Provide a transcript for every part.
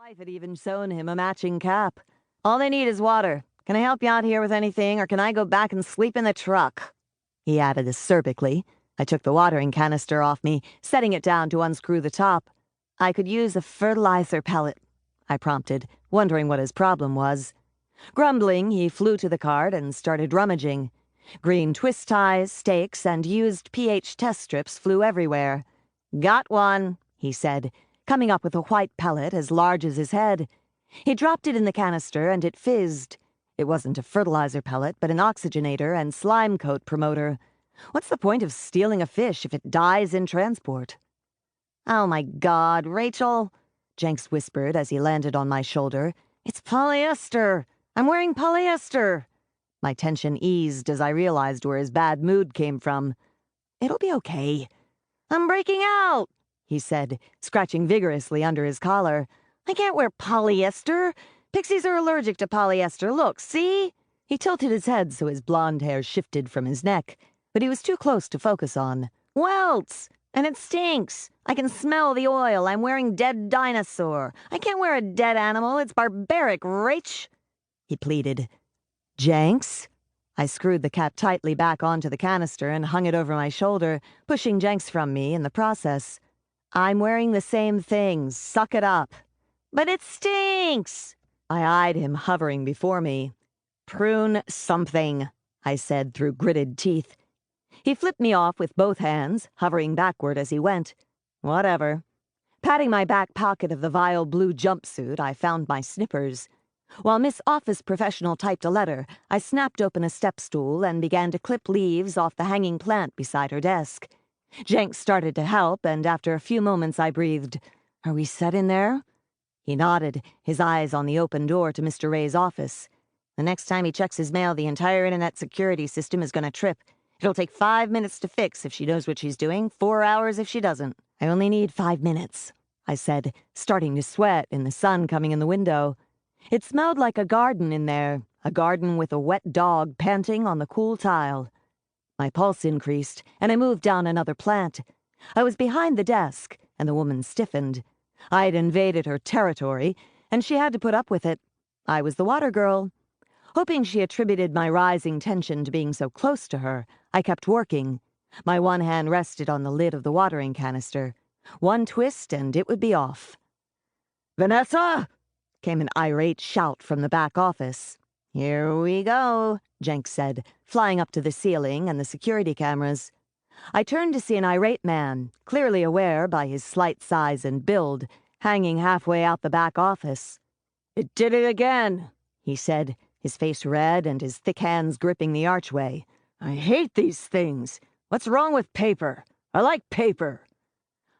wife had even sewn him a matching cap. "All they need is water. Can I help you out here with anything, or can I go back and sleep in the truck?" He added acerbically. I took the watering canister off me, setting it down to unscrew the top. "I could use a fertilizer pellet," I prompted, wondering what his problem was. Grumbling, he flew to the cart and started rummaging. Green twist ties, stakes, and used pH test strips flew everywhere. "Got one," he said, coming up with a white pellet as large as his head. He dropped it in the canister, and it fizzed. It wasn't a fertilizer pellet, but an oxygenator and slime coat promoter. What's the point of stealing a fish if it dies in transport? "Oh my God, Rachel," Jenks whispered as he landed on my shoulder. "It's polyester. I'm wearing polyester." My tension eased as I realized where his bad mood came from. "It'll be okay." "I'm breaking out," he said, scratching vigorously under his collar. "I can't wear polyester. Pixies are allergic to polyester. Look, see?" He tilted his head so his blonde hair shifted from his neck, but he was too close to focus on. "Welts! And it stinks. I can smell the oil. I'm wearing dead dinosaur. I can't wear a dead animal. It's barbaric, Rach," he pleaded. "Jenks?" I screwed the cap tightly back onto the canister and hung it over my shoulder, pushing Jenks from me in the process. "I'm wearing the same thing. Suck it up." "But it stinks." I eyed him hovering before me. "Prune something," I said through gritted teeth. He flipped me off with both hands, hovering backward as he went. Whatever. Patting my back pocket of the vile blue jumpsuit, I found my snippers. While Miss Office Professional typed a letter, I snapped open a step stool and began to clip leaves off the hanging plant beside her desk. Jenks started to help, and after a few moments I breathed, "Are we set in there?" He nodded, his eyes on the open door to Mr. Ray's office. "The next time he checks his mail, the entire internet security system is going to trip. It'll take 5 minutes to fix if she knows what she's doing, 4 hours if she doesn't." "I only need 5 minutes," I said, starting to sweat in the sun coming in the window. It smelled like a garden in there, a garden with a wet dog panting on the cool tile. My pulse increased, and I moved down another plant. I was behind the desk, and the woman stiffened. I had invaded her territory, and she had to put up with it. I was the water girl. Hoping she attributed my rising tension to being so close to her, I kept working. My one hand rested on the lid of the watering canister. One twist, and it would be off. "Vanessa!" came an irate shout from the back office. "Here we go," Jenks said, flying up to the ceiling and the security cameras. I turned to see an irate man, clearly aware by his slight size and build, hanging halfway out the back office. "It did it again," he said, his face red and his thick hands gripping the archway. "I hate these things. What's wrong with paper? I like paper."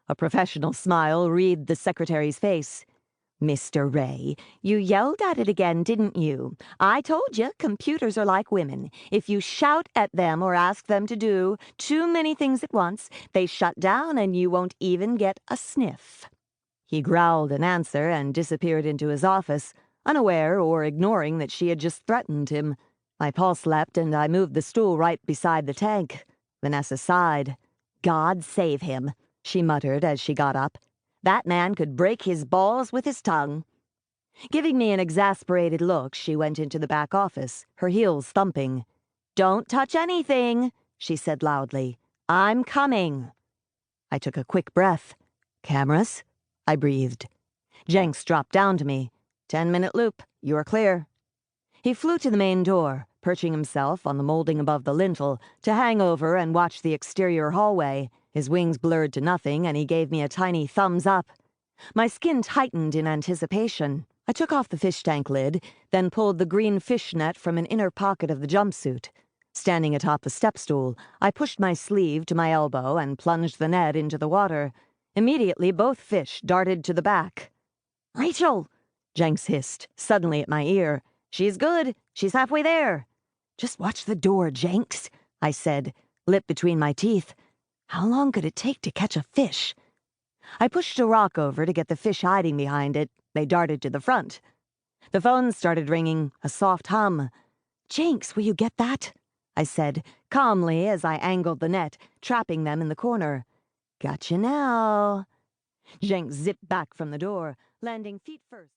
A professional smile wreathed the secretary's face. "Mr. Ray, you yelled at it again, didn't you? I told you, computers are like women. If you shout at them or ask them to do too many things at once, they shut down and you won't even get a sniff." He growled an answer and disappeared into his office, unaware or ignoring that she had just threatened him. My pulse leapt and I moved the stool right beside the tank. Vanessa sighed. "God save him," she muttered as she got up. "That man could break his balls with his tongue." Giving me an exasperated look, she went into the back office, her heels thumping. "Don't touch anything," she said loudly. "I'm coming." I took a quick breath. "Cameras?" I breathed. Jenks dropped down to me. 10-minute loop. You're clear." He flew to the main door, perching himself on the molding above the lintel, to hang over and watch the exterior hallway. His wings blurred to nothing, and he gave me a tiny thumbs up. My skin tightened in anticipation. I took off the fish tank lid, then pulled the green fish net from an inner pocket of the jumpsuit. Standing atop the step stool, I pushed my sleeve to my elbow and plunged the net into the water. Immediately, both fish darted to the back. "Rachel!" Jenks hissed, suddenly at my ear. "She's good. She's halfway there." "Just watch the door, Jenks," I said, lip between my teeth. How long could it take to catch a fish? I pushed a rock over to get the fish hiding behind it. They darted to the front. The phone started ringing, a soft hum. "Jenks, will you get that?" I said, calmly as I angled the net, trapping them in the corner. "Gotcha now." Jenks zipped back from the door, landing feet first.